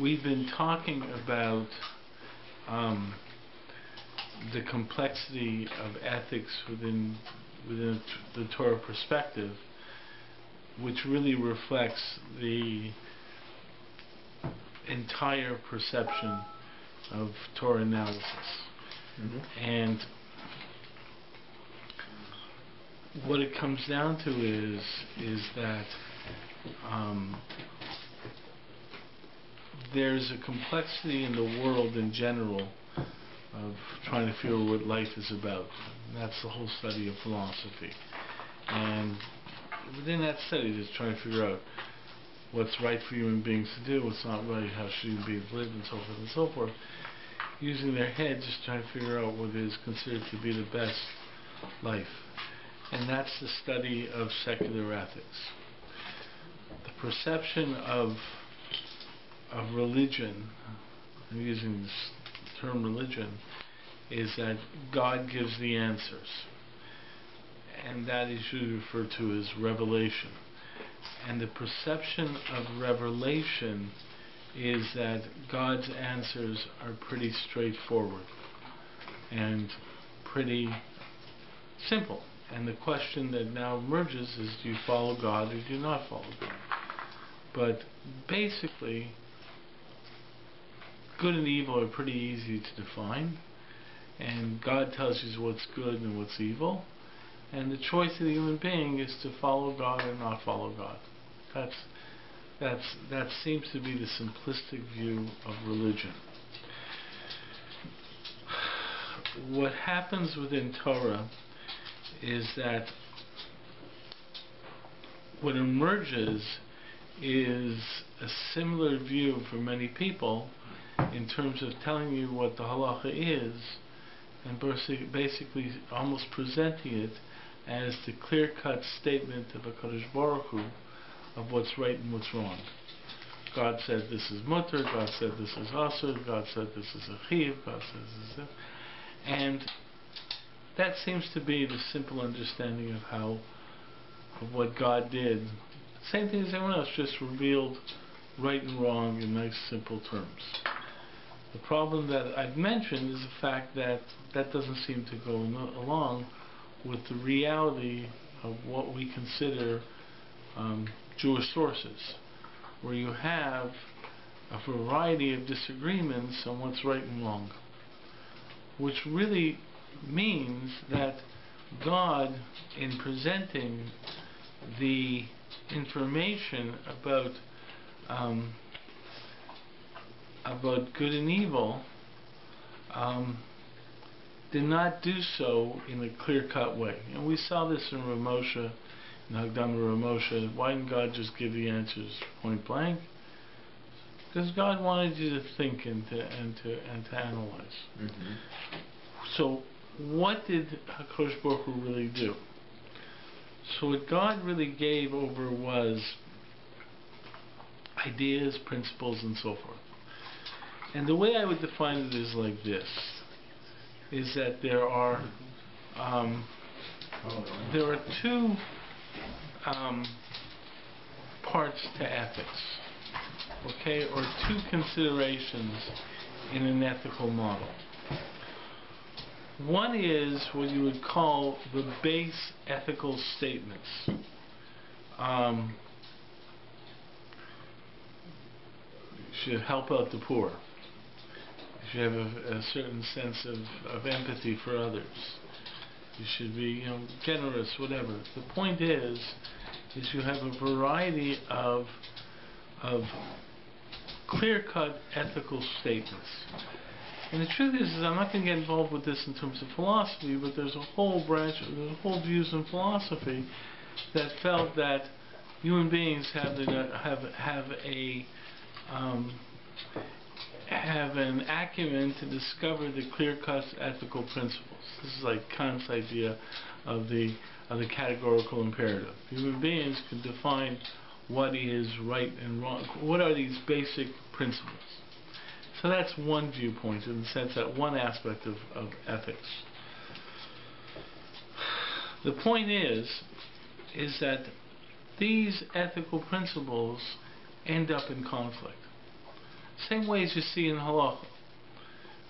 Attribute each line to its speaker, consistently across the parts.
Speaker 1: we've been talking about the complexity of ethics within the Torah perspective, which really reflects the entire perception of Torah analysis. And what it comes down to is that there's a complexity in the world in general of trying to figure out what life is about. And that's the whole study of philosophy. And within that study, just trying to figure out what's right for human beings to do, what's not right, how should human beings live, and so forth and so forth, using their heads, just trying to figure out what is considered to be the best life. And that's the study of secular ethics. The perception of religion, I'm using this term religion, is that God gives the answers. And that is usually referred to as revelation. And the perception of revelation is that God's answers are pretty straightforward and pretty simple. And the question that now emerges is, do you follow God or do you not follow God? But basically, good and evil are pretty easy to define, and God tells you what's good and what's evil, and the choice of the human being is to follow God or not follow God. That seems to be the simplistic view of religion. What happens within Torah is that what emerges is a similar view for many people in terms of telling you what the halacha is, and basically almost presenting it as the clear-cut statement of HaKadosh Baruch Hu of what's right and what's wrong. God said this is mutter, God said this is asur, God said this is a chiv, God says this is that. And that seems to be the simple understanding of what God did. Same thing as everyone else, just revealed right and wrong in nice simple terms. The problem that I've mentioned is the fact that that doesn't seem to go along with the reality of what we consider Jewish sources, where you have a variety of disagreements on what's right and wrong, which really means that God, in presenting the information about good and evil, did not do so in a clear-cut way. And we saw this in Ramosha, in Hagdama Ramosha. Why didn't God just give the answers point blank? Because God wanted you to think and to analyze. So what did HaKadosh Baruch Hu really do? So what God really gave over was ideas, principles, and so forth. And the way I would define it is like this, is that there are two parts to ethics, okay, or two considerations in an ethical model. One is what you would call the base ethical statements. You should help out the poor. You should have a certain sense of empathy for others. You should be, generous, whatever. The point is you have a variety of clear-cut ethical statements. And the truth is I'm not going to get involved with this in terms of philosophy, but there's a whole views in philosophy that felt that human beings have an acumen to discover the clear-cut ethical principles. This is like Kant's idea of the categorical imperative. Human beings can define what is right and wrong. What are these basic principles? So that's one viewpoint, in the sense that one aspect of ethics. The point is that these ethical principles end up in conflict. Same way as you see in halacha.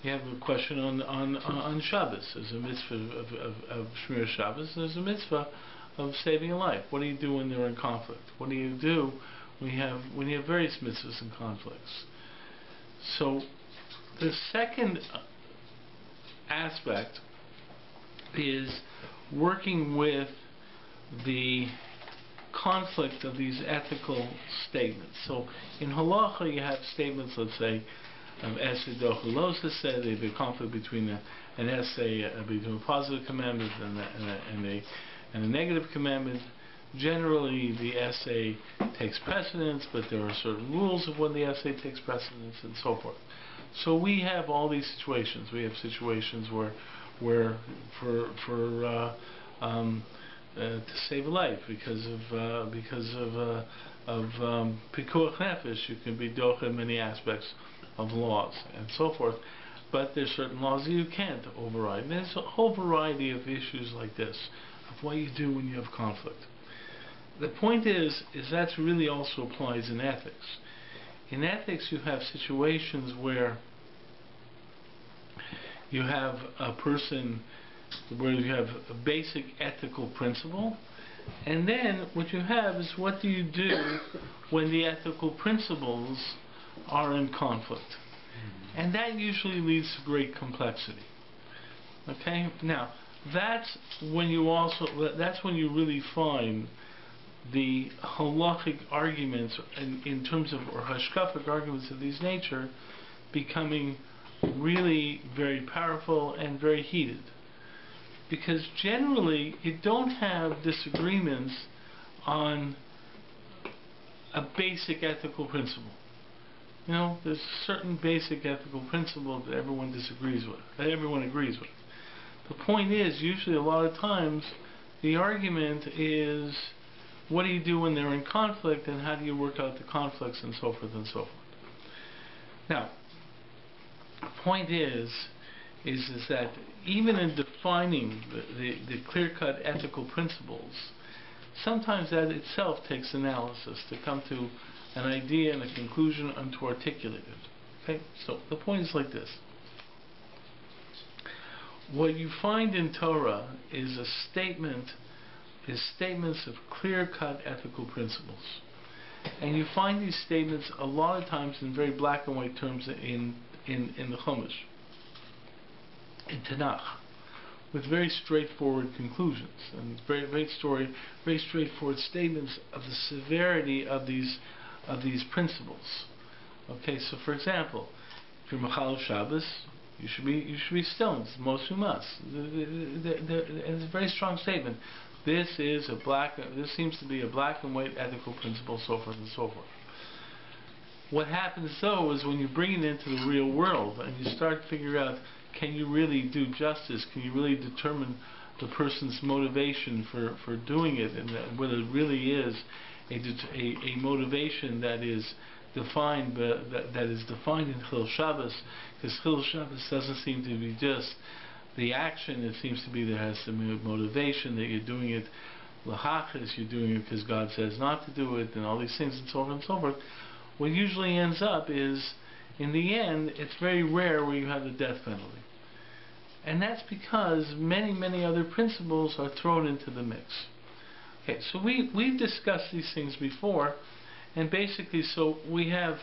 Speaker 1: You have a question on Shabbos. There's a mitzvah of Shmir Shabbos. There's a mitzvah of saving a life. What do you do when they're in conflict? What do you do when you have various mitzvahs and conflicts? So the second aspect is working with the conflict of these ethical statements. So in halacha you have statements, let's say, of essay dochulosa said there'd be a conflict between an essay between a positive commandment and a negative commandment. Generally the essay takes precedence, but there are certain rules of when the essay takes precedence and so forth. So we have all these situations. We have situations where to save a life because of pikuach nefesh, you can be docha in many aspects of laws and so forth, but there's certain laws that you can't override. And there's a whole variety of issues like this of what you do when you have conflict. The point is that really also applies in ethics. In ethics you have situations where you have a person where you have a basic ethical principle, and then what you have is what do you do when the ethical principles are in conflict. And that usually leads to great complexity. Okay? Now, that's when you really find the halachic arguments in terms of, or hashkafic arguments of this nature, becoming really very powerful and very heated. Because generally you don't have disagreements on a basic ethical principle. You know, there's a certain basic ethical principle that everyone disagrees with, that everyone agrees with. The point is, usually a lot of times, the argument is, what do you do when they're in conflict, and how do you work out the conflicts, and so forth and so forth. Now, the point is that even in defining the clear-cut ethical principles, sometimes that itself takes analysis to come to an idea and a conclusion and to articulate it. Okay? So the point is like this. What you find in Torah is statements of clear-cut ethical principles. And you find these statements a lot of times in very black and white terms in the Chumash, in Tanakh, with very straightforward conclusions and very straightforward statements of the severity of these principles. Okay, so for example, if you're Machal Shabbos, you should be stoned. Most who must. It's a very strong statement. This seems to be a black and white ethical principle, so forth and so forth. What happens though is when you bring it into the real world and you start to figure out, can you really do justice? Can you really determine the person's motivation for doing it, and whether it really is a motivation that is defined, that is defined in Chil Shabbos, because Chil Shabbos doesn't seem to be just the action. It seems to be there has some motivation, that you're doing it l'chachis, you're doing it because God says not to do it, and all these things and so on and so forth. What usually ends up is, in the end, it's very rare where you have the death penalty. And that's because many other principles are thrown into the mix. Okay, so we've discussed these things before, and basically, so we have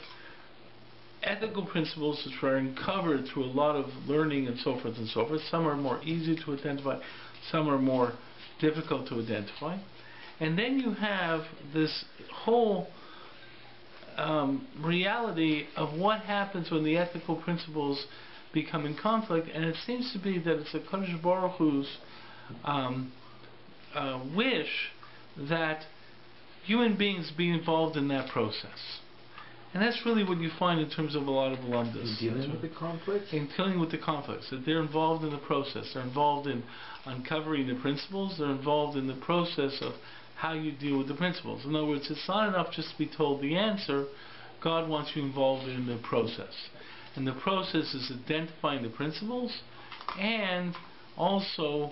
Speaker 1: ethical principles which are uncovered through a lot of learning and so forth and so forth. Some are more easy to identify, some are more difficult to identify. And then you have this whole reality of what happens when the ethical principles become in conflict, and it seems to be that it's a Kadosh Baruch Hu's wish that human beings be involved in that process. And that's really what you find in terms of a lot of lumdas.
Speaker 2: In dealing with the conflicts?
Speaker 1: In dealing with the conflicts. That they're involved in the process. They're involved in uncovering the principles. They're involved in the process of how you deal with the principles. In other words, it's not enough just to be told the answer. God wants you involved in the process. And the process is identifying the principles and also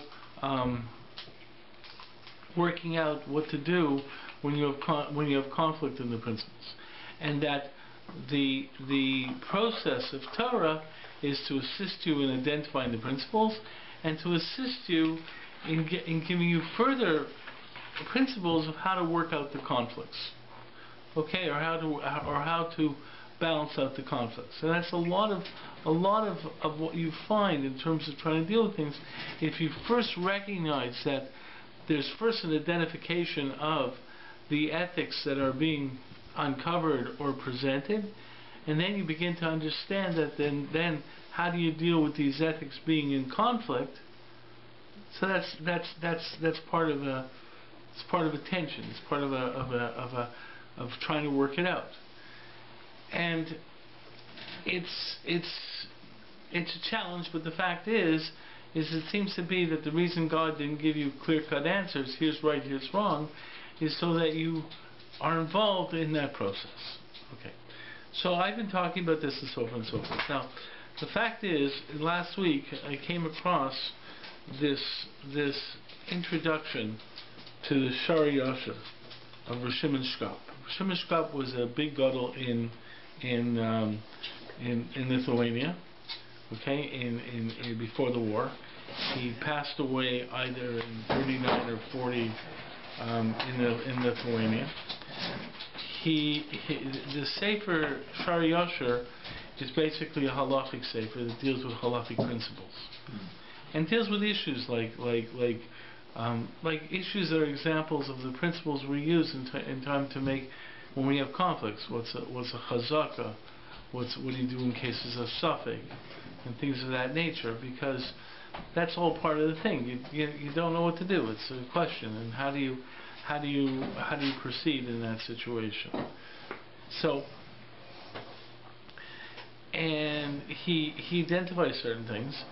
Speaker 1: working out what to do when you have conflict in the principles. And that the process of Torah is to assist you in identifying the principles and to assist you in giving you further principles of how to work out the conflicts, okay, or how to balance out the conflicts. So that's a lot of what you find in terms of trying to deal with things. If you first recognize that there's first an identification of the ethics that are being uncovered or presented, and then you begin to understand that then how do you deal with these ethics being in conflict. So that's part of a tension. It's part of trying to work it out. And it's a challenge, but the fact is it seems to be that the reason God didn't give you clear-cut answers, here's right, here's wrong, is so that you are involved in that process. Okay. So I've been talking about this and so forth and so forth. Now, the fact is, last week I came across this introduction to the Shari Yasher of Rosh Shkop. Rosh Shkop was a big gadol in Lithuania, okay, in before the war. He passed away either in 39 or 40 in Lithuania. The Sefer Shari Yasher is basically a halachic sefer that deals with halachic principles, and deals with issues like issues that are examples of the principles we use in time to make when we have conflicts. What's a chazaka? What do you do in cases of suffix and things of that nature? Because that's all part of the thing. You don't know what to do. It's a question, and how do you proceed in that situation? So, and he identifies certain things,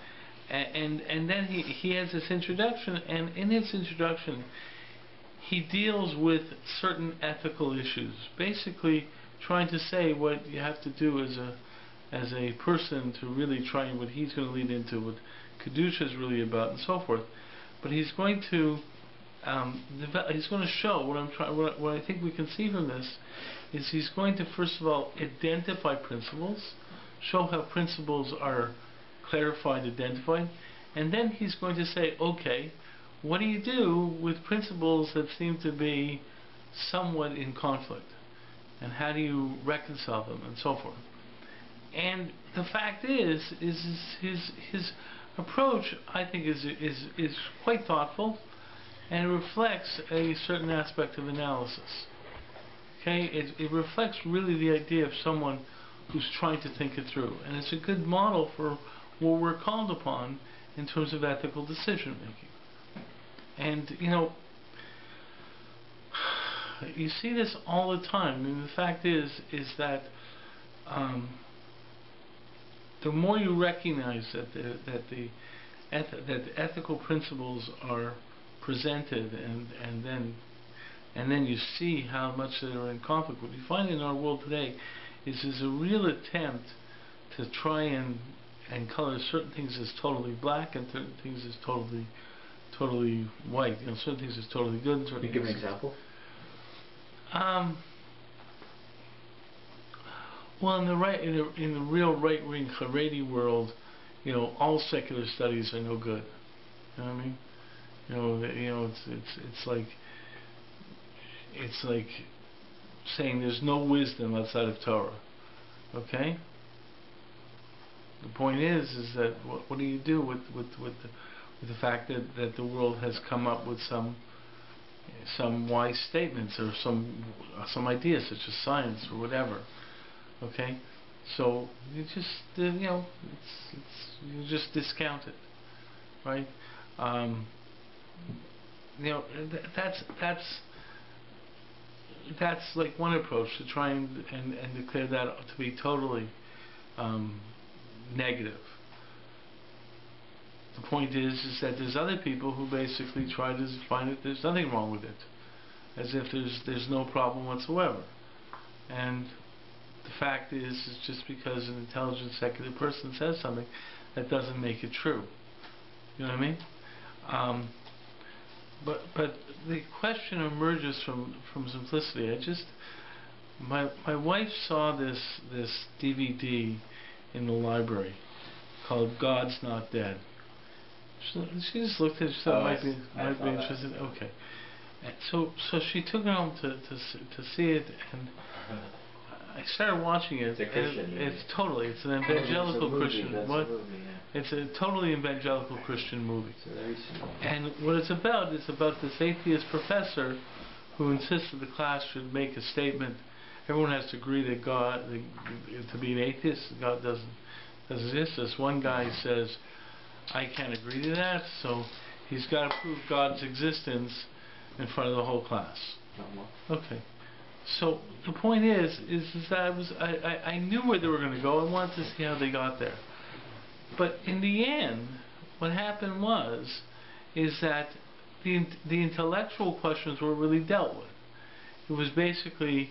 Speaker 1: and then he has this introduction, and in his introduction he deals with certain ethical issues, basically trying to say what you have to do as a person to really try, and what he's going to lead into, what Kedusha is really about, and so forth. But he's going to he's going to show what I think we can see from this is he's going to first of all identify principles, show how principles are clarified, identified, and then he's going to say, okay, what do you do with principles that seem to be somewhat in conflict, and how do you reconcile them, and so forth. And the fact is his approach, I think, is quite thoughtful, and it reflects a certain aspect of analysis. Okay, it reflects really the idea of someone who's trying to think it through, and it's a good model for what we're called upon in terms of ethical decision making. And you see this all the time. I mean, the fact is that the more you recognize that the ethical principles are presented, and then you see how much they are in conflict. What you find in our world today is a real attempt to try and color certain things as totally black and certain things as totally white. Certain things as totally good. And certain
Speaker 2: Can you give an example?
Speaker 1: Well, in the real right-wing Haredi world, all secular studies are no good. You know what I mean? It's like saying there's no wisdom outside of Torah. Okay? The point is that what do you do with the fact that the world has come up with some wise statements or some ideas such as science or whatever? Okay, so you just you just discount it, right? That's like one approach to try and declare that to be totally negative. The point is that there's other people who basically try to find that there's nothing wrong with it, as if there's no problem whatsoever. And the fact is just because an intelligent secular person says something, that doesn't make it true. You know what I mean? But the question emerges from simplicity. My wife saw this DVD in the library called "God's Not Dead." She just looked at it. She thought might be interested. Okay, and so she took it home to see it, and I started watching it.
Speaker 2: It's a Christian movie.
Speaker 1: It's an evangelical Christian.
Speaker 2: Movie, yeah.
Speaker 1: It's a totally evangelical Christian movie.
Speaker 2: It's very similar.
Speaker 1: And what it's about is about this atheist professor who insists that the class should make a statement. Everyone has to agree that God, to be an atheist, God doesn't exist. This one guy says, I can't agree to that, so he's got to prove God's existence in front of the whole class. Okay. So the point is that I knew where they were going to go. I wanted to see how they got there. But in the end, what happened is that the intellectual questions were really dealt with. It was basically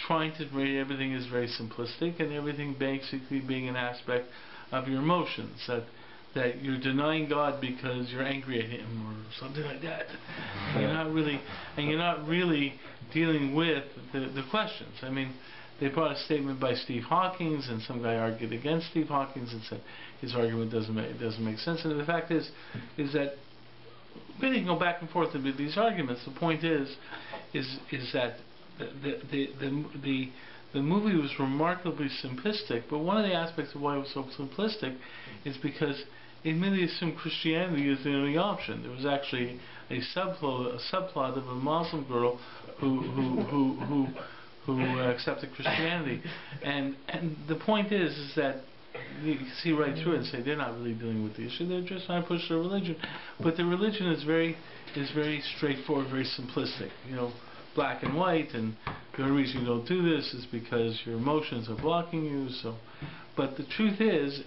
Speaker 1: trying to make everything is very simplistic, and everything basically being an aspect of your emotions, that you're denying God because you're angry at Him or something like that, and you're not really dealing with the questions. I mean, they brought a statement by Steve Hawkins, and some guy argued against Steve Hawkins and said his argument doesn't make sense. And the fact is that really go back and forth with these arguments. The point is that the movie was remarkably simplistic, but one of the aspects of why it was so simplistic is because it merely assumed Christianity is the only option. There was actually a subplot of a Muslim girl who accepted Christianity, and the point is that you can see right through it and say they're not really dealing with the issue. They're just trying to push their religion, but their religion is very straightforward, very simplistic. Black and white, and the only reason you don't do this is because your emotions are blocking you. So, but the truth is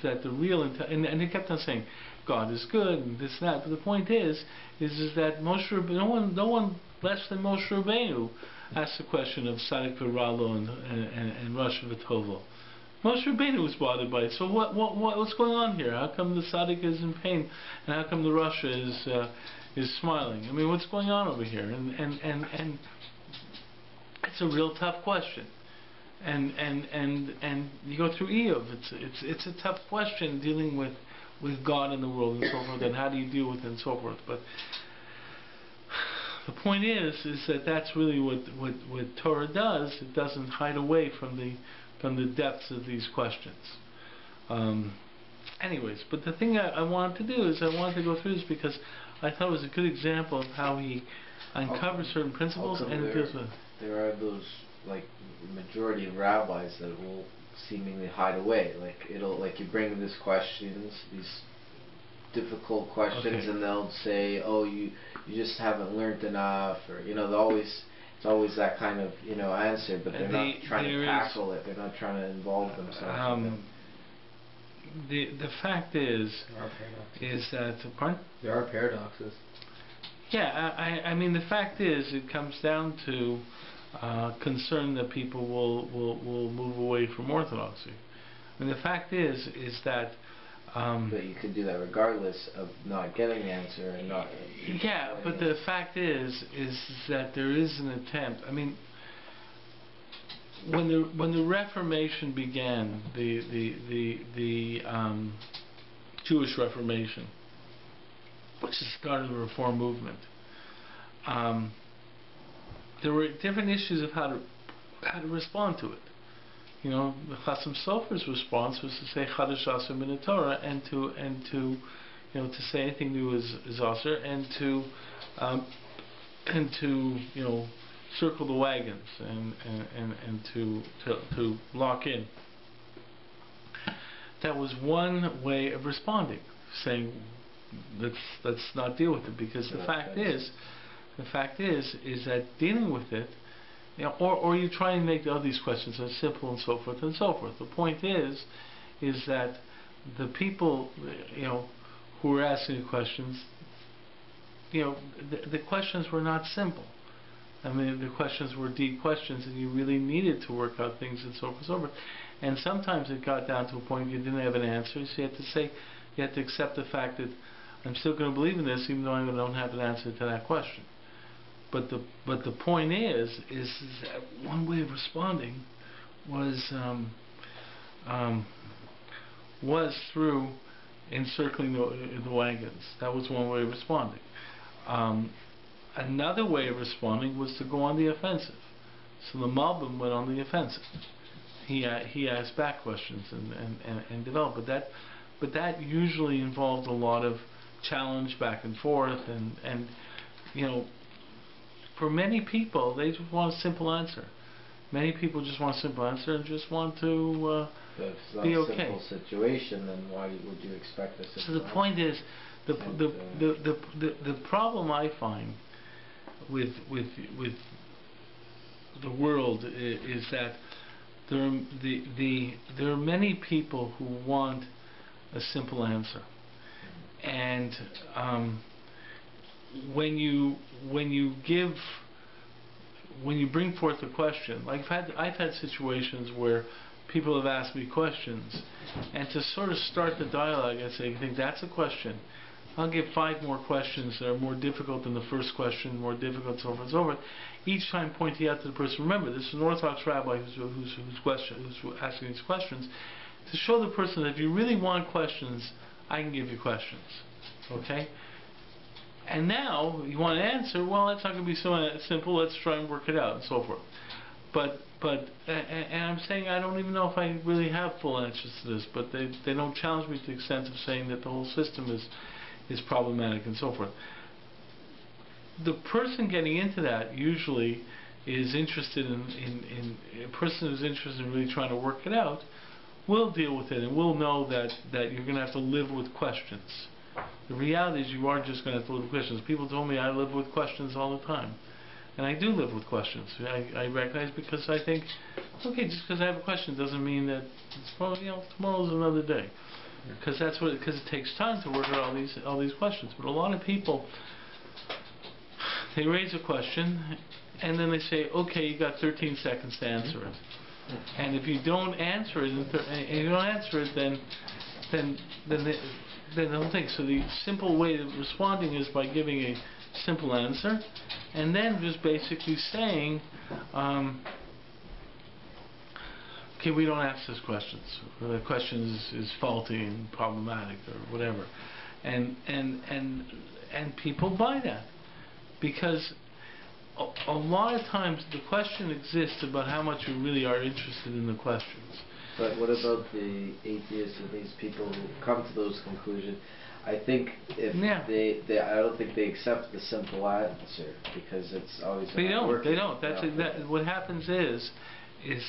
Speaker 1: that the real and they kept on saying God is good and this and that. But the point is that no one less than Moshe Rabbeinu asked the question of Sadik V'Ralo and Rosh V'Tovo. Moshe Rabbeinu was bothered by it. So what's going on here? How come the Sadik is in pain, and how come the Rasha is smiling? I mean, what's going on over here? And it's a real tough question. And you go through Eov. It's a tough question dealing with God and the world and so forth. And how do you deal with it and so forth? But the point is that that's really what Torah does. It doesn't hide away from the depths of these questions. Anyways, but the thing I wanted to do is I wanted to go through this because I thought it was a good example of how he uncovers certain principles and it deals with.
Speaker 2: There are those majority of rabbis that will seemingly hide away. Like you bring these questions, these difficult questions, and they'll say, "Oh, you just haven't learned enough," or it's always that kind of answer, but they're not trying to tackle it. They're not trying to involve themselves.
Speaker 1: The fact is that
Speaker 3: there are paradoxes.
Speaker 1: Yeah, I mean the fact is it comes down to concern that people will move away from orthodoxy. I mean the fact is that.
Speaker 2: But you could do that regardless of not getting the answer and not.
Speaker 1: Yeah, but the fact is that there is an attempt. I mean, when the Reformation began, the Jewish Reformation, which started the Reform movement, there were different issues of how to respond to it. The Chasam Sofer's response was to say Chadash Aser Min Torah and to say anything new is Aser and to circle the wagons and to lock in. That was one way of responding, saying let's not deal with it, because the fact is that dealing with it, or you try and make all these questions as simple and so forth and so forth. The point is that the people who were asking the questions, the questions were not simple. I mean, the questions were deep questions, and you really needed to work out things and so forth and so forth. And sometimes it got down to a point you didn't have an answer, so you had to accept the fact that I'm still going to believe in this, even though I don't have an answer to that question. the point is that one way of responding was through encircling the wagons. That was one way of responding. Another way of responding was to go on the offensive. So the Malbim went on the offensive. He asked back questions and developed, but that usually involved a lot of challenge back and forth, and you know, for many people they just want a simple answer. Many people just want a simple answer and just want to
Speaker 2: If it's not
Speaker 1: be
Speaker 2: a
Speaker 1: okay.
Speaker 2: simple situation, then why would you expect a simple
Speaker 1: So the point is, the problem I find with the world is that there are many people who want a simple answer, and when you bring forth a question, like I've had situations where people have asked me questions, and to sort of start the dialogue, I say, "I think that's a question. I'll give 5 more questions that are more difficult than the first question, more difficult, so forth and so forth." Each time pointing out to the person, remember, this is an Orthodox rabbi who's asking these questions, to show the person that if you really want questions, I can give you questions. Okay? And now, you want an answer, well, that's not going to be so simple, let's try and work it out, and so forth. And I'm saying I don't even know if I really have full answers to this, but they don't challenge me to the extent of saying that the whole system is problematic and so forth. The person getting into that usually is interested in a person who's interested in really trying to work it out will deal with it and will know that you're going to have to live with questions. The reality is you are just going to have to live with questions. People told me I live with questions all the time. And I do live with questions. I recognize, because I think, okay, just because I have a question doesn't mean that tomorrow's another day. Because it takes time to work out all these questions. But a lot of people, they raise a question and then they say, okay, you got 13 seconds to answer it. And if you don't answer it, then the whole thing. So the simple way of responding is by giving a simple answer, and then just basically saying, okay, we don't ask those questions. The question is faulty and problematic or whatever, and people buy that, because a lot of times the question exists about how much you really are interested in the questions.
Speaker 2: But what about the atheists and these people who come to those conclusions? I think if I don't think they accept the simple answer, because it's always
Speaker 1: they don't. What happens is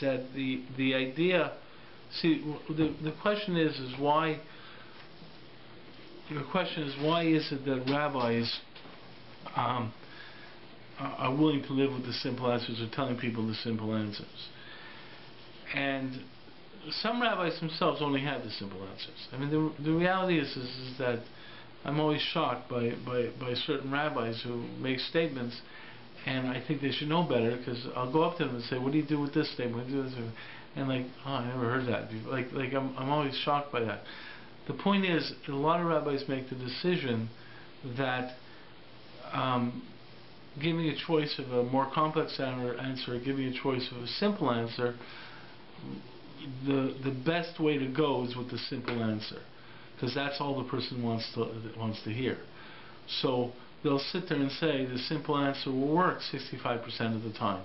Speaker 1: that the idea. See, the question is why. Your question is, why is it that rabbis are willing to live with the simple answers, or telling people the simple answers? And some rabbis themselves only have the simple answers. I mean, the reality is that I'm always shocked by certain rabbis who make statements, and I think they should know better, because I'll go up to them and say, "What do you do with this statement? What do you do with this?" And like, "Oh, I never heard that before." Like I'm always shocked by that. The point is, a lot of rabbis make the decision that giving a choice of a more complex answer, or giving a choice of a simple answer, the best way to go is with the simple answer, because that's all the person wants to hear. So they'll sit there and say the simple answer will work 65% of the time,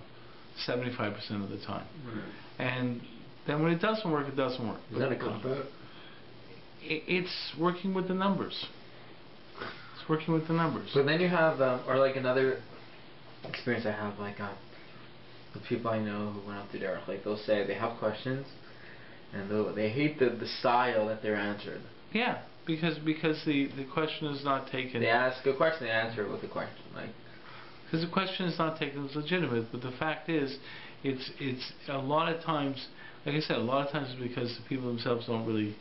Speaker 1: 75% of the time, and then when it doesn't work, it doesn't work.
Speaker 3: Is that a cop-out?
Speaker 1: It's working with the numbers. It's working with the numbers.
Speaker 3: But then you have, or like another experience I have, like the people I know who went up to Derek, like they'll say they have questions, and they hate the style that they're answered.
Speaker 1: Yeah, because the question is not taken.
Speaker 3: They ask a question, they answer it with a question, like.
Speaker 1: Because the question is not taken as legitimate, but the fact is, it's a lot of times, like I said, a lot of times it's because the people themselves don't really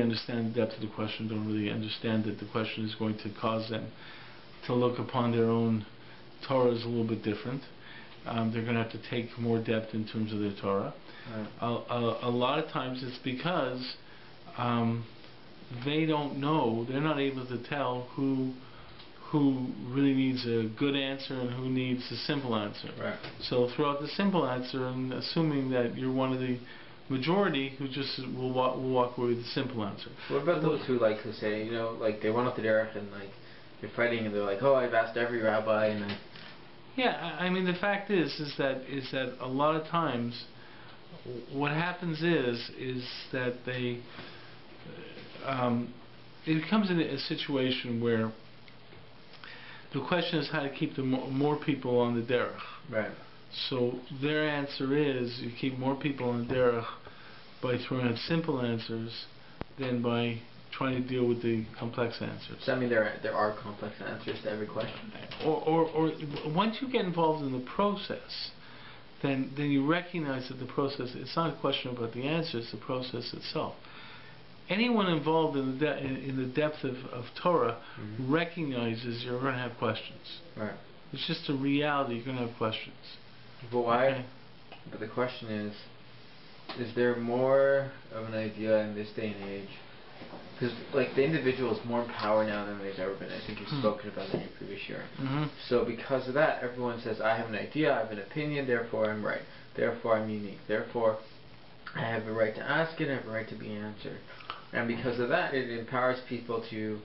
Speaker 1: understand the depth of the question, don't really understand that the question is going to cause them to look upon their own Torah as a little bit different. They're going to have to take more depth in terms of their Torah. Right. A lot of times it's because they don't know, they're not able to tell who who really needs a good answer and who needs a simple answer.
Speaker 3: Right.
Speaker 1: So throw out the simple answer, and assuming that you're one of the majority who just will walk away with the simple answer.
Speaker 3: What about those who say, like they went up to derech and like they're fighting and they're like, oh, I've asked every rabbi and then.
Speaker 1: Yeah, I mean the fact is that a lot of times what happens is that they it becomes a situation where the question is how to keep the more people on the derech.
Speaker 3: Right.
Speaker 1: So their answer is you keep more people on the derech by throwing out simple answers than by trying to deal with the complex answers.
Speaker 3: Does that mean there are complex answers to every question?
Speaker 1: Or once you get involved in the process, then you recognize that the process, it's not a question about the answer, it's the process itself. Anyone involved in the depth of Torah recognizes you're going to have questions.
Speaker 3: Right.
Speaker 1: It's just a reality, you're going to have questions.
Speaker 3: But why?
Speaker 1: Okay.
Speaker 3: But the question is there more of an idea in this day and age? Because like the individual is more in power now than there's ever been. I think you've spoken about that in your previous year. So because of that, everyone says, I have an idea, I have an opinion, therefore I'm right. Therefore I'm unique. Therefore I have a right to ask it, I have a right to be answered. And because of that, it empowers people to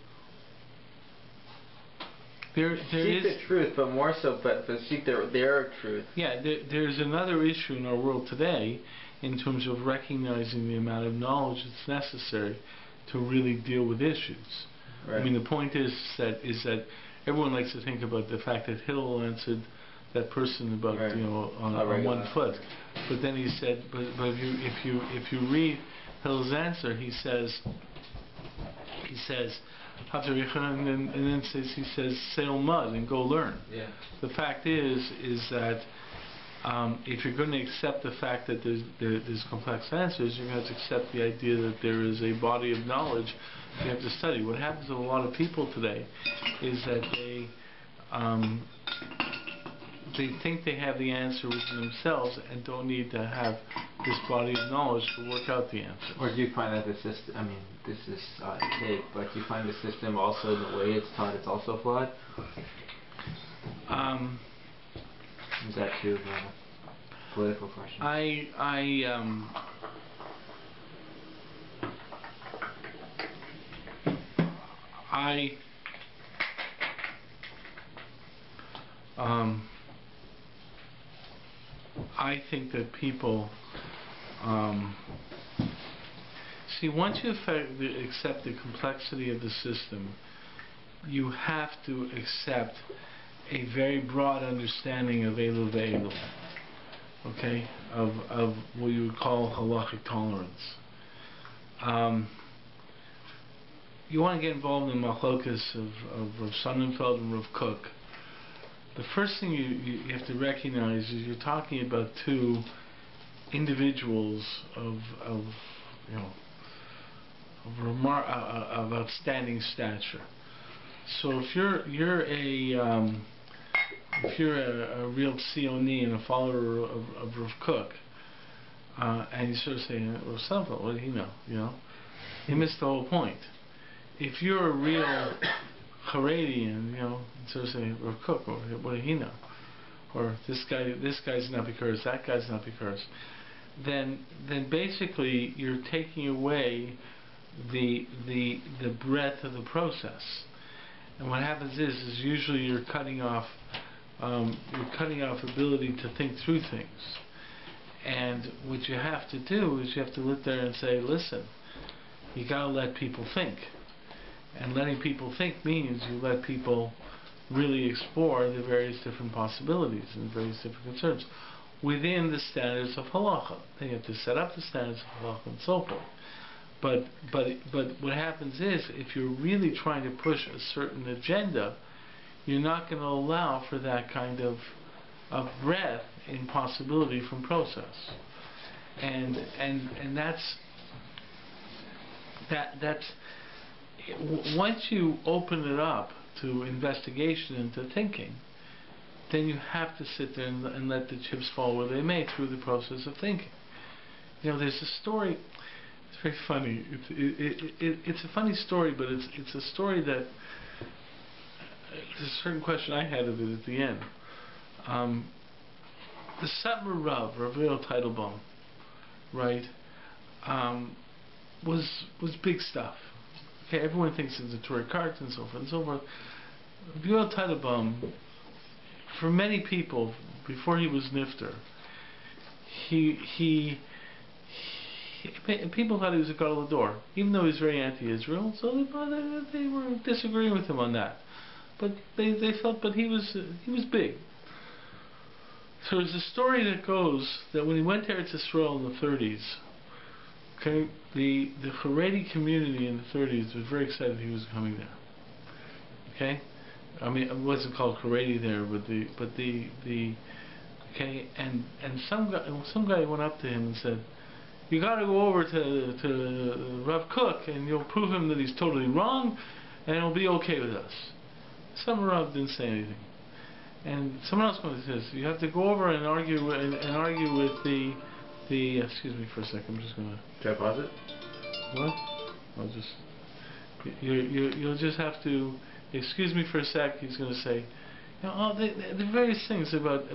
Speaker 3: seek the truth, but more so, but seek their truth.
Speaker 1: Yeah, there's another issue in our world today in terms of recognizing the amount of knowledge that's necessary to really deal with issues.
Speaker 3: Right.
Speaker 1: I mean, the point is that everyone likes to think about the fact that Hillel answered that person about
Speaker 3: right.
Speaker 1: On 1 foot, but then he said, but if you read Hillel's answer, he says, and then he says, sail mud and go learn.
Speaker 3: Yeah.
Speaker 1: The fact is that if you're going to accept the fact that there's complex answers, you're going to have to accept the idea that there is a body of knowledge you have to study. What happens with a lot of people today is that they think they have the answer within themselves and don't need to have this body of knowledge to work out the answer.
Speaker 3: Or do you find that the system, I mean, this is take, but do you find the system also, the way it's taught, it's also flawed? Is that too a political question?
Speaker 1: I think that people see, once you accept the complexity of the system, you have to accept a very broad understanding of Eilu ve'Eilu, okay, of what you would call halachic tolerance. You want to get involved in machlokas of Rav Sonnenfeld and Rav Kook. The first thing you have to recognize is you're talking about two individuals of outstanding stature. So if you're a real Tzioni and a follower of Rav Kook, and you sort of say, Rav Sonnenfeld, what do he know? He missed the whole point. If you're a real Haredi and sort of say Rav Kook, or what do he know? Or this guy's not because that guy's not because, then basically you're taking away the breadth of the process. And what happens is usually you're cutting off ability to think through things. And what you have to do is you have to look there and say, listen, you got to let people think. And letting people think means you let people really explore the various different possibilities and various different concerns within the standards of halacha. They have to set up the standards of halacha and so forth. But what happens is, if you're really trying to push a certain agenda, you're not going to allow for that kind of breadth in possibility from process. And that's once you open it up to investigation and to thinking, then you have to sit there and let the chips fall where they may through the process of thinking. There's a story. It's very funny. It's a funny story, but it's a story that there's a certain question I had of it at the end. The Satmar Rav, Revelational Teitelbaum, right, was big stuff. Okay, everyone thinks it's a Torah cart and so forth and so forth. Revelational Teitelbaum, for many people, before he was Nifter, people thought he was a gadol hador, even though he was very anti-Israel. So they were disagreeing with him on that. But they felt, but he was big. So there's a story that goes that when he went to Eretz Yisrael in the 30s, okay, the Haredi community in the 30s was very excited he was coming there. Okay, I mean it wasn't called Haredi there, but the okay, and some guy went up to him and said, "You got to go over to Rav Kook and you'll prove him that he's totally wrong, and it'll be okay with us." Some Rav didn't say anything. And someone else says, you have to go over and argue with the excuse me for a second, I'm just going to...
Speaker 3: Should I pause it?
Speaker 1: What? I'll just... You'll just have to... Excuse me for a sec, he's going to say, you know, the various things about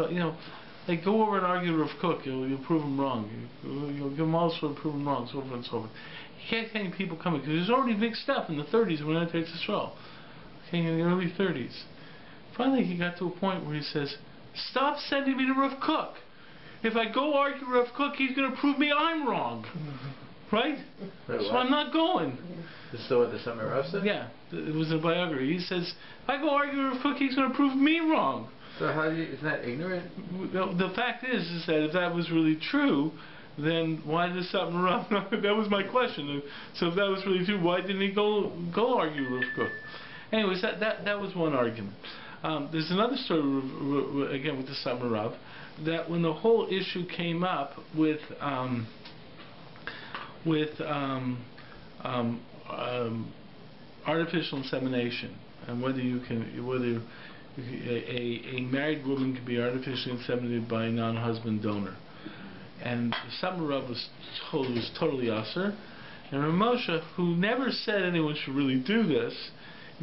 Speaker 1: you know, like go over and argue with Rav Kook, you'll prove him wrong. You'll give him all sort of prove him wrong, so forth and so forth. You can't have any people coming, because there's already big stuff in the 30s when I entered Israel. Okay, in the early 30s. Finally, he got to a point where he says, "Stop sending me to Rav Kook. If I go argue with Rav Kook, he's going to prove me I'm wrong." Right?
Speaker 3: Wait,
Speaker 1: so I'm not going.
Speaker 3: This is what the Satmar Rav said?
Speaker 1: Yeah, it was a biography. He says, if I go argue with Rav Kook, he's going to prove me wrong.
Speaker 3: So how do you, isn't that ignorant?
Speaker 1: The fact is that if that was really true, then why did Satmar Rav? That was my question. So if that was really true, why didn't he go argue with Rav Kook? Anyways, that was one argument. There's another story, again, with the Satmar Rav, that when the whole issue came up with artificial insemination, and whether a married woman can be artificially inseminated by a non-husband donor, and the Satmar Rav was told it was totally usher, and Rav Moshe, who never said anyone should really do this,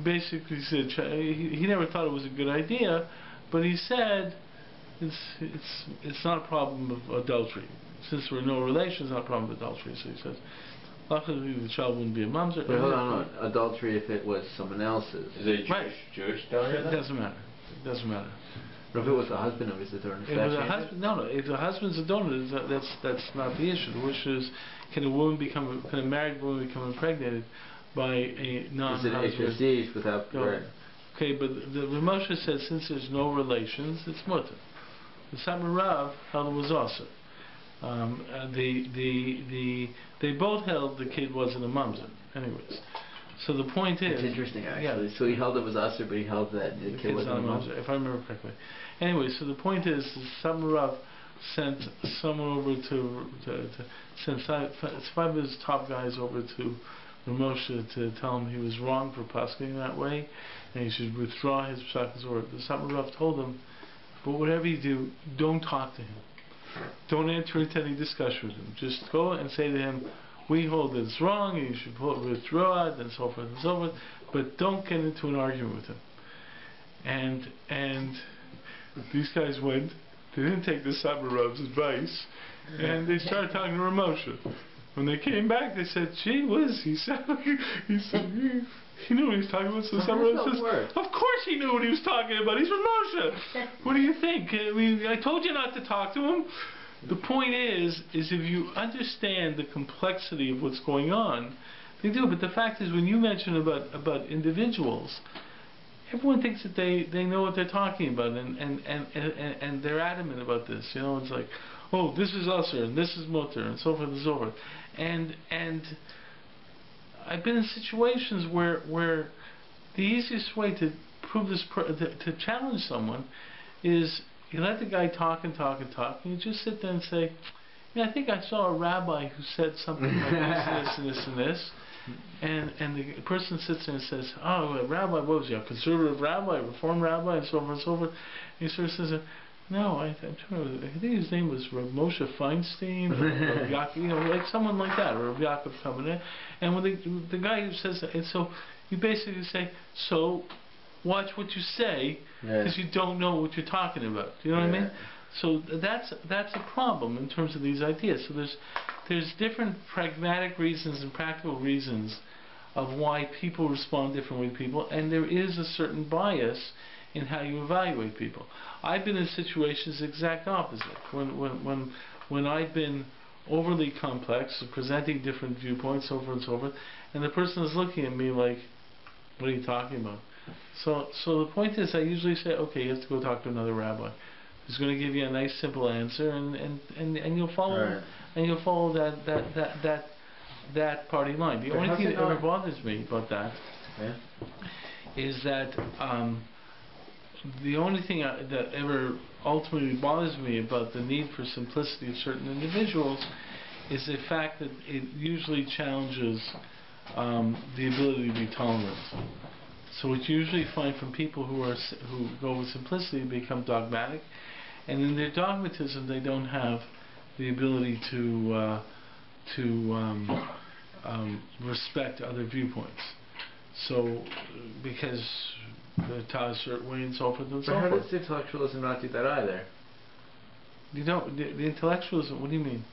Speaker 1: basically said he never thought it was a good idea, but he said it's not a problem of adultery. Since there were no relations, not a problem of adultery. So he says, luckily the child wouldn't be a mamzer.
Speaker 3: But hold on, adultery if it was someone else's.
Speaker 4: Is it Jewish donor?
Speaker 1: It doesn't matter. It doesn't matter.
Speaker 3: But if it was the husband of his donor,
Speaker 1: if it was a husband, no. If the husband's a donor, that's not the issue. The issue is, can a married woman become impregnated by a non-husband?
Speaker 3: Is it HSD without right.
Speaker 1: Okay, but the Rav Moshe said since there's no relations, it's mutter. The Satmar Rav held it was also. They both held the kid wasn't a mamzer. Anyways, so the point is...
Speaker 3: It's interesting, actually.
Speaker 1: Yeah,
Speaker 3: so he held it was usher, but he held that the kid wasn't a mamzer.
Speaker 1: If I remember correctly. Anyway, so the point is, the Satmar Rav sent someone over sent five of his top guys over to Rav Moshe to tell him he was wrong for pasking that way, and he should withdraw his psak or the Satmar Rav told him, but whatever you do, don't talk to him. Don't enter into any discussion with him. Just go and say to him, we hold that it's wrong, and you should withdraw it, and so forth and so forth, but don't get into an argument with him. And these guys went, they didn't take the Satmar Rav's advice, and they started talking to Rav Moshe. When they came back, they said, gee whiz, he knew what he was talking about. So Satmar Rav says, of course he knew what he was talking about. He's Rav Moshe. What do you think? I mean, I told you not to talk to him. The point is if you understand the complexity of what's going on, they do. But the fact is, when you mention about individuals, everyone thinks that they know what they're talking about, and they're adamant about this. You know, it's like, oh, this is usher and this is mutter and so forth and so forth. And I've been in situations where the easiest way to prove this, to challenge someone, is you let the guy talk and talk and talk, and you just sit there and say, yeah, I think I saw a rabbi who said something like this and this and this, and the person sits there and says, oh, a rabbi, what was he, a conservative rabbi, a reform rabbi, and so forth and so forth. And he sort of says, no, I think his name was Rav Moshe Feinstein, or Rav Yaakov, you know, like someone like that, or Rav Yaakov coming in. And when the guy who says that, and so you basically say, so watch what you say,
Speaker 3: Yeah.
Speaker 1: because you don't know what you're talking about. Do you know what I mean? So that's a problem in terms of these ideas. So there's different pragmatic reasons and practical reasons of why people respond differently to people, and there is a certain bias in how you evaluate people. I've been in situations exact opposite. When I've been overly complex, presenting different viewpoints, so forth and so forth, and the person is looking at me like, what are you talking about? So the point is, I usually say, okay, you have to go talk to another rabbi who's going to give you a nice, simple answer, and you'll follow,
Speaker 3: Right.
Speaker 1: and you'll follow that party line. The only thing that ever bothers me about that is that the only thing that ever ultimately bothers me about the need for simplicity of certain individuals is the fact that it usually challenges the ability to be tolerant. So what you usually find from people who go with simplicity become dogmatic, and in their dogmatism they don't have the ability to respect other viewpoints. So because they're taught a certain way and so forth and so forth.
Speaker 3: But how does intellectualism not do that either?
Speaker 1: You don't. The intellectualism. What do you mean?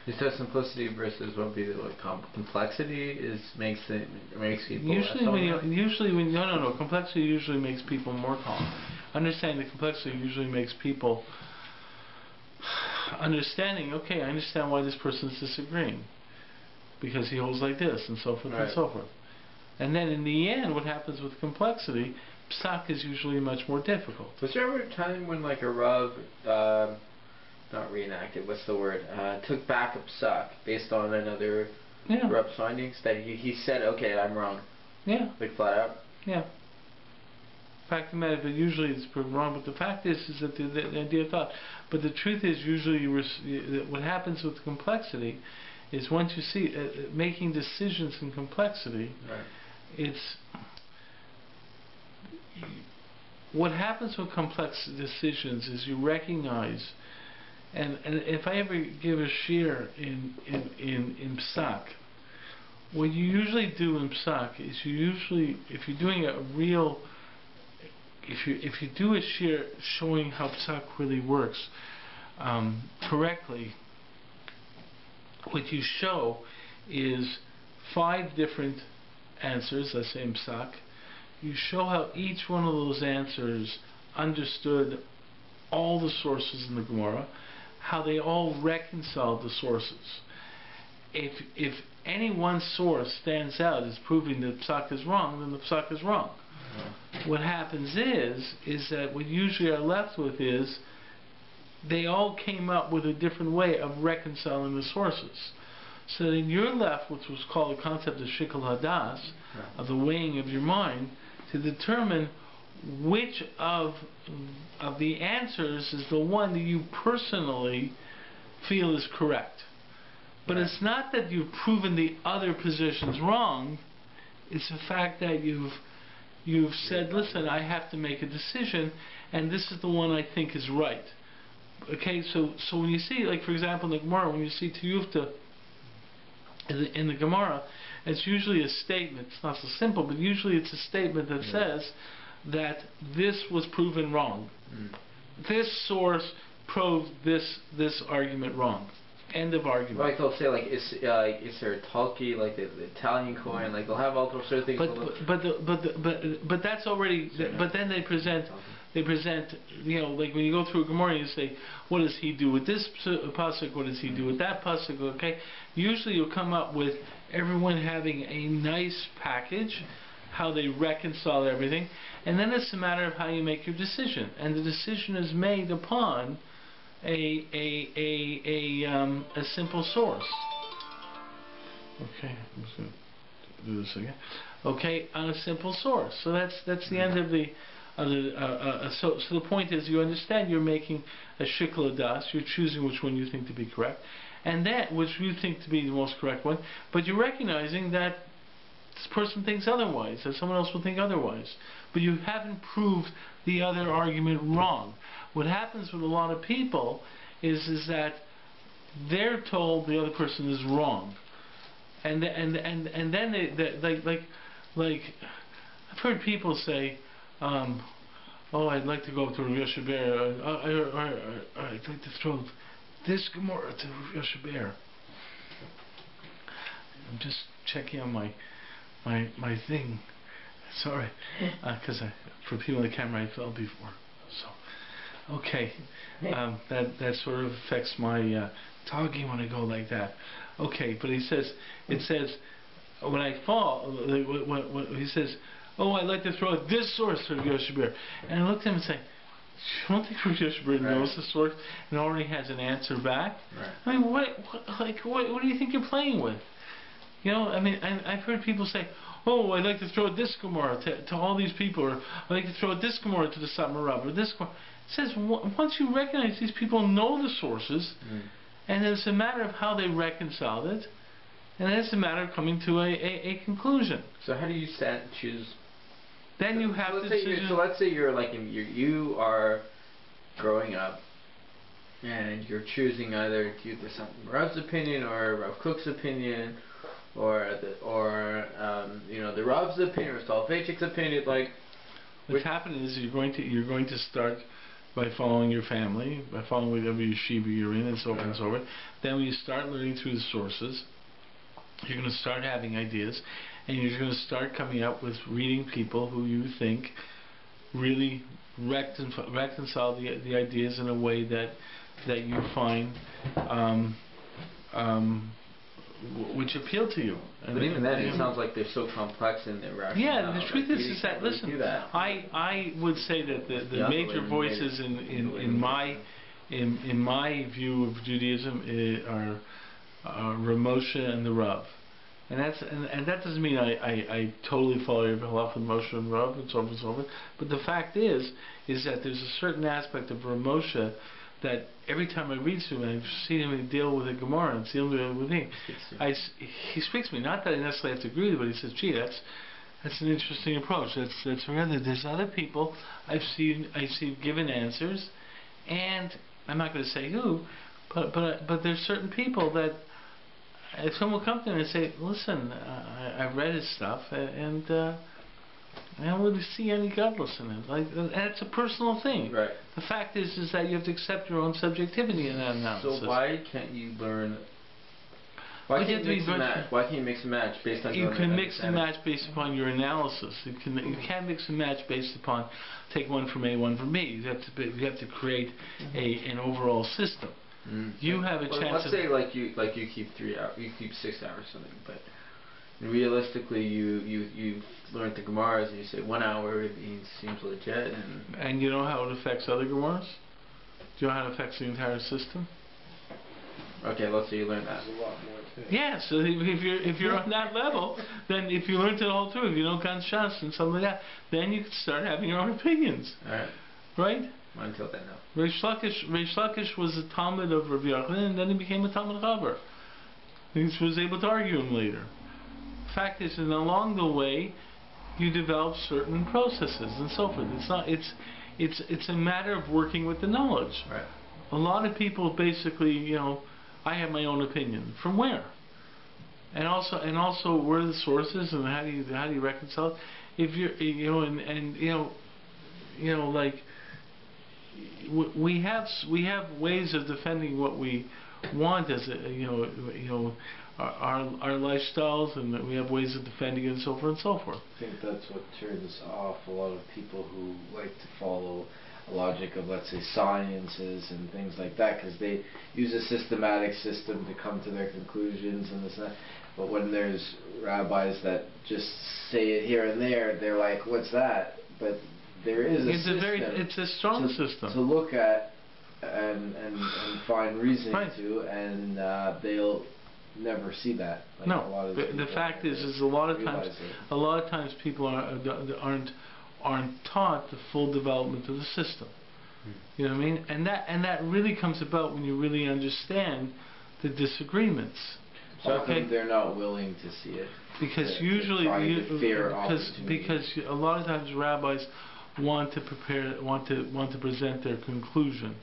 Speaker 3: You said simplicity versus what would be the complexity makes people
Speaker 1: no. Complexity usually makes people more calm. Understanding the complexity usually makes people understanding. Okay, I understand why this person is disagreeing because he holds like this and so forth and so forth. And then in the end, what happens with complexity, psak is usually much more difficult.
Speaker 3: Was there ever a time when like a Rav, not reenacted, what's the word, took back a psak based on another Rav's findings? That he said, okay, I'm wrong.
Speaker 1: Yeah.
Speaker 3: Like flat out?
Speaker 1: Yeah. Fact of the matter, but usually it's proven wrong. But the fact is that the idea of thought. But the truth is usually what happens with complexity is once you see making decisions in complexity, it's what happens with complex decisions is you recognize, and if I ever give a shir in psak, what you usually do in psak is you usually, if you're doing a real, if you do a shir showing how psak really works correctly, what you show is 5 different answers, let's say in psak. You show how each one of those answers understood all the sources in the Gemara, how they all reconciled the sources. If any one source stands out as proving that psak is wrong, then the psak is wrong. What happens is that what you usually are left with is they all came up with a different way of reconciling the sources. So then you're left with what's called the concept of shikul hadas, of the weighing of your mind, to determine which of the answers is the one that you personally feel is correct. But it's not that you've proven the other positions wrong, it's the fact that you've said, listen, I have to make a decision, and this is the one I think is right. Okay, so when you see, like for example in the Gemara, when you see Tiyufta in the Gemara, it's usually a statement. It's not so simple, but usually it's a statement that says that this was proven wrong. This source proved this argument wrong. End of argument.
Speaker 3: Like they'll say, like is there a talkie, like the Italian coin, like they'll have all those sort of things.
Speaker 1: But that's already. But then they present. You know, like when you go through a Gemara, you say, what does he do with this pasuk? What does he do with that pasuk? Okay. Usually you'll come up with everyone having a nice package, how they reconcile everything, and then it's a matter of how you make your decision, and the decision is made upon a simple source. Okay, I'm just going to do this again. Okay, on a simple source. So that's the end of the. So the point is, you understand you're making a shikul hadas. You're choosing which one you think to be correct, and that which you think to be the most correct one. But you're recognizing that this person thinks otherwise, that someone else will think otherwise. But you haven't proved the other argument wrong. What happens with a lot of people is that they're told the other person is wrong, and then they I've heard people say, oh, I'd like to go to Rav Yoshe Ber, I'd like to throw this Gemara to Rav Yoshe Ber. I'm just checking on my thing. Sorry, because for people on the camera, I fell before. So, okay, that sort of affects my talking when I go like that. Okay, but it says when I fall, he says, oh, I'd like to throw this source to Rav Yoshe Ber. And I looked at him and said, you don't think Rav Yoshe Ber knows the source and already has an answer back?
Speaker 3: Right.
Speaker 1: I mean, what do you think you're playing with? You know, I mean, I've heard people say, oh, I'd like to throw this Gemara to all these people, or I'd like to throw this Gemara to the Satmar Rav, or this Gemara. It says, once you recognize these people know the sources, and it's a matter of how they reconciled it, and then it's a matter of coming to a conclusion.
Speaker 3: So how do you choose?
Speaker 1: Then you have to decision.
Speaker 3: So let's say you're like you are growing up, and you're choosing either to use the Satmar Rav's opinion or Rav Kook's opinion, or the Rav's opinion or Soloveitchik's opinion. Like,
Speaker 1: what's happening is you're going to start by following your family, by following whatever yeshiva you're in, and so on and so forth. Then when you start learning through the sources, you're going to start having ideas, and you're going to start coming up with reading people who you think really reconcile the ideas in a way that you find which appeal to you.
Speaker 3: But even then, it sounds like they're so complex in their rationale.
Speaker 1: Yeah, the truth is that, listen, I would say that the major voices in my view of Judaism are Rav Moshe and the Rav. And that doesn't mean I totally follow your halacha and Moshe and Rav and so on and so forth. But the fact is that there's a certain aspect of Rav Moshe that every time I read to him, I've seen him deal with a Gemara and seen him with me. He speaks to me. Not that I necessarily have to agree with it, but he says, "Gee, that's an interesting approach. That's rather. There's other people I've seen given answers, and I'm not going to say who, but there's certain people that if someone will come to me and say, listen, I've read his stuff and I don't really see any godless in it. Like, and it's a personal thing.
Speaker 3: Right.
Speaker 1: The fact is that you have to accept your own subjectivity in that analysis.
Speaker 3: So why can't you learn? Why can't you mix and match? Why can't you mix and match based on your own?
Speaker 1: You can mix and match based upon your analysis. You can't mix and match based upon take one from A, one from B. You have to create an overall system. You have a chance.
Speaker 3: Let's say like you keep 3 hours, you keep 6 hours something, but realistically you learned the Gemaras and you say 1 hour it seems legit,
Speaker 1: and you know how it affects other Gemaras? Do you know how it affects the entire system?
Speaker 3: Okay, let's say you learn that.
Speaker 2: There's a lot more to it.
Speaker 1: Yeah, so if you're on that level, then if you learned it all through, if you know Gan Shas and something like that, then you can start having your own opinions.
Speaker 3: Alright.
Speaker 1: Right?
Speaker 3: Until then, no.
Speaker 1: Reish Lakish was a Talmud of Rabbi Yochanan, and then he became a Talmud Chaver. He was able to argue him later. The fact is, and along the way, you develop certain processes and so forth. It's a matter of working with the knowledge.
Speaker 3: Right.
Speaker 1: A lot of people basically, I have my own opinion. From where? And also, where are the sources, and how do you reconcile it? If you're, like. We have ways of defending what we want as our lifestyles, and we have ways of defending it, and so forth and so forth.
Speaker 2: I think that's what turns off a lot of people who like to follow a logic of, let's say, sciences and things like that, because they use a systematic system to come to their conclusions and this and that. But when there's rabbis that just say it here and there, they're like, "What's that?" But there is a system.
Speaker 1: It's a strong system
Speaker 2: to look at and find reasoning to, and they'll never see that. Like
Speaker 1: no,
Speaker 2: a lot of
Speaker 1: the fact is a lot of times people aren't taught the full development of the system. You know what I mean? And that really comes about when you really understand the disagreements.
Speaker 2: Often they're not willing to see it
Speaker 1: because because a lot of times rabbis want to present their conclusion,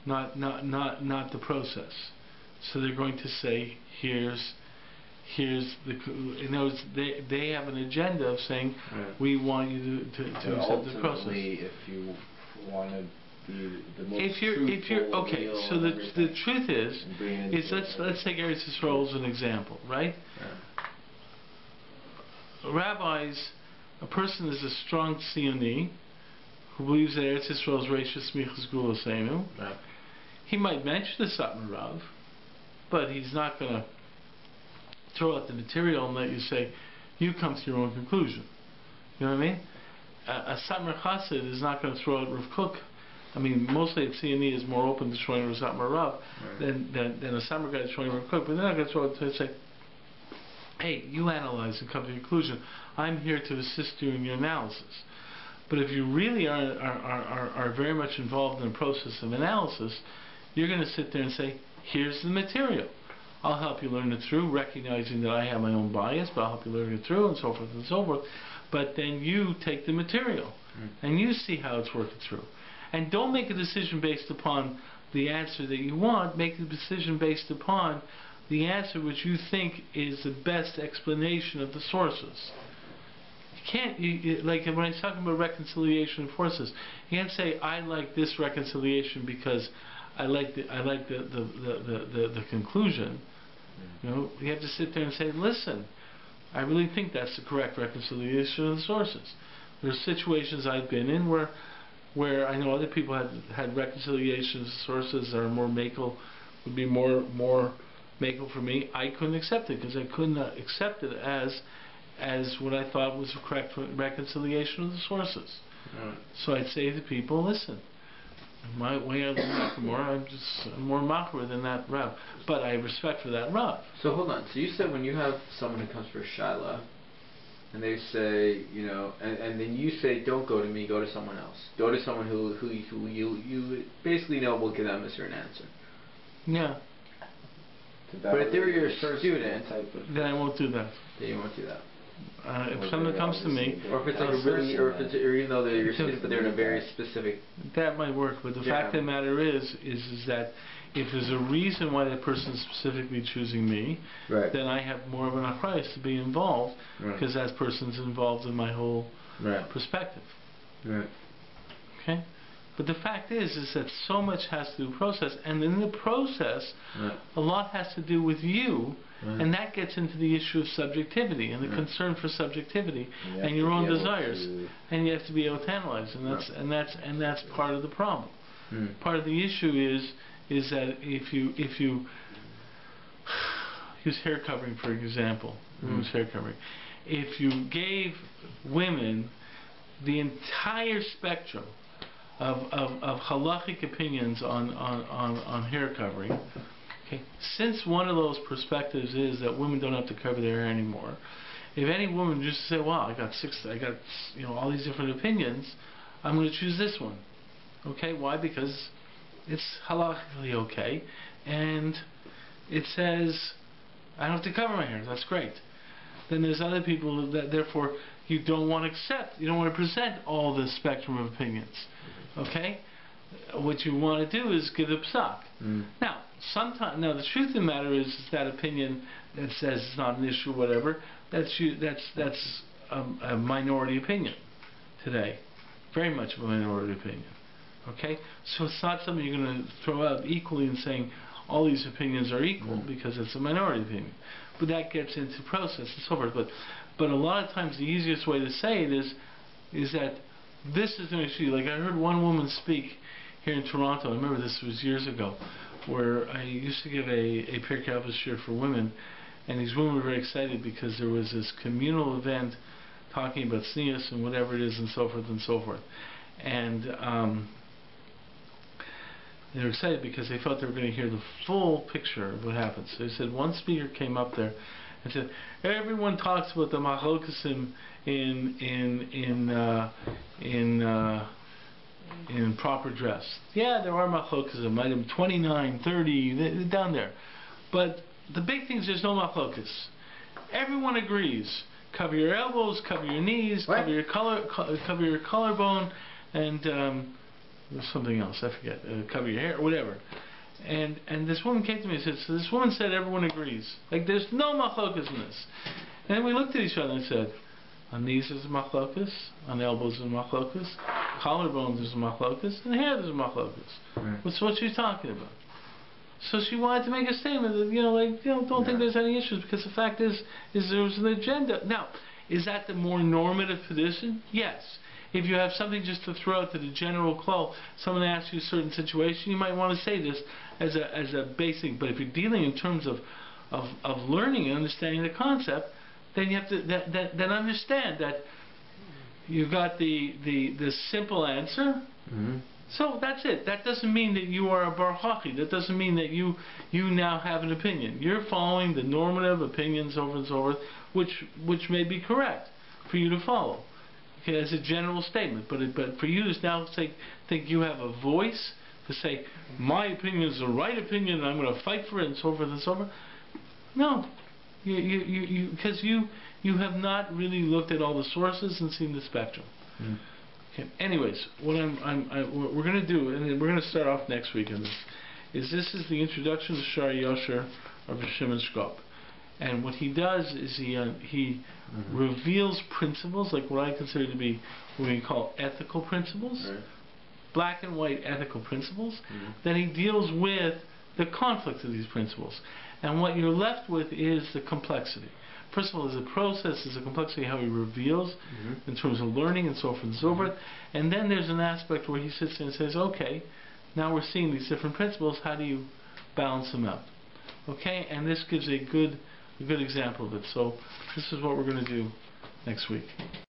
Speaker 1: not the process. So they're going to say, here's here's the, in other words, they have an agenda of saying, we want you to accept the process.
Speaker 2: Ultimately, if you want to be the most
Speaker 1: if you're okay,
Speaker 2: real
Speaker 1: so the truth is let's take Eretz Yisrael as an example, right? Rabbis, a person is a strong Tzionī who believes that Eretz Yisrael is Reishis Smichas Gula Seinu. He might mention the Satmar Rav, but he's not going to throw out the material and let you say, you come to your own conclusion. You know what I mean? A Satmar Chassid is not going to throw out Rav Kook. I mean, mostly a Tzionī is more open to throwing a Satmar Rav than a Satmar guy throwing Rav Kook, but they're not going to throw it to say, hey, you analyze and come to a conclusion. I'm here to assist you in your analysis. But if you really are very much involved in the process of analysis, you're going to sit there and say, here's the material. I'll help you learn it through, recognizing that I have my own bias, but I'll help you learn it through, and so forth and so forth. But then you take the material, and you see how it's working through. And don't make a decision based upon the answer that you want. Make a decision based upon the answer which you think is the best explanation of the sources. You can't, like when I was talking about reconciliation of forces, you can't say, I like this reconciliation because I like the conclusion. You know, you have to sit there and say, listen, I really think that's the correct reconciliation of the sources. There are situations I've been in where I know other people had reconciliation of sources that are more makel, would be more makel for me. I couldn't accept it because I couldn't accept it as what I thought was the correct reconciliation of the sources. So I'd say to people, listen, my way I look more, I'm just more machmer than that Rav. But I have respect for that Rav.
Speaker 3: So hold on. So you said when you have someone who comes for a Shaila, and they say, you know, and then you say, don't go to me, go to someone else. Go to someone who you basically know will give them a certain answer.
Speaker 1: Yeah.
Speaker 3: But if they're your student,
Speaker 1: then I won't do that.
Speaker 3: Then you won't do that.
Speaker 1: If someone comes to me,
Speaker 3: or if it's like a really, or even though they're your student, but they're in a very specific.
Speaker 1: That might work, but the fact of the matter is that if there's a reason why that person is specifically choosing me, then I have more of an achrayus to be involved because that person's involved in my whole perspective. Okay. But the fact is that so much has to do with process, and in the process, a lot has to do with you, and that gets into the issue of subjectivity and the concern for subjectivity and your own desires, and you have to be able to analyze, and that's part of the problem. Part of the issue is that if you use hair covering for example, women's hair covering, if you gave women the entire spectrum of halachic opinions on hair covering, okay, since one of those perspectives is that women don't have to cover their hair anymore, if any woman just say, wow, I got all these different opinions, I'm going to choose this one. Okay, why? Because it's halachically okay, and it says I don't have to cover my hair. That's great. Then there's other people that therefore you don't want to accept, you don't want to present all the spectrum of opinions. Okay? What you want to do is give a psak. Now, the truth of the matter is that opinion that says it's not an issue, whatever, that's a minority opinion today. Very much of a minority opinion. Okay? So it's not something you're going to throw out equally and saying all these opinions are equal because it's a minority opinion. But that gets into process and so forth. But a lot of times the easiest way to say it is that this is an issue. Like I heard one woman speak here in Toronto. I remember this was years ago, where I used to give a Pirkei Avos shir for women, and these women were very excited because there was this communal event talking about tznius and whatever it is and so forth and so forth. And they were excited because they felt they were going to hear the full picture of what happened. So they said one speaker came up there and said, everyone talks about the machlokesim in proper dress. Yeah, there are machlokesim, item 29, 30, down there. But the big thing is there's no machlokas. Everyone agrees. Cover your elbows, cover your knees, cover your collarbone, and there's something else, I forget. Cover your hair, whatever. And this woman came to me and said, so this woman said everyone agrees. Like, there's no machlokas in this. And we looked at each other and said, on knees there's a machlokas, on elbows there's a machlokas, collarbones there's a machlokas, and hair there's a machlokas.
Speaker 3: Right.
Speaker 1: What's what she's talking about? So she wanted to make a statement that, don't think there's any issues, because the fact is there's an agenda. Now, is that the more normative position? Yes. If you have something just to throw out to the general call, someone asks you a certain situation, you might want to say this as a basic. But if you're dealing in terms of learning and understanding the concept, then you have to then understand that you got the simple answer.
Speaker 3: Mm-hmm.
Speaker 1: So that's it. That doesn't mean that you are a bar hachi. That doesn't mean that you now have an opinion. You're following the normative opinions over and over, which may be correct for you to follow. Okay, as a general statement, but for you to now think you have a voice to say my opinion is the right opinion and I'm going to fight for it and so forth and so forth. No, because you have not really looked at all the sources and seen the spectrum. Mm. Okay. Anyways, what we're going to do, and we're going to start off next week on this, this is the introduction to Shar Yosher of Shimon Shkop. And what he does is he reveals principles, like what I consider to be what we call ethical principles, right. Black and white ethical principles. Then he deals with the conflict of these principles. And what you're left with is the complexity. First of all, there's a process, there's a complexity how he reveals in terms of learning and so forth and so forth. And then there's an aspect where he sits there and says, okay, now we're seeing these different principles, how do you balance them out? Okay, and this gives a good example of it. So this is what we're going to do next week.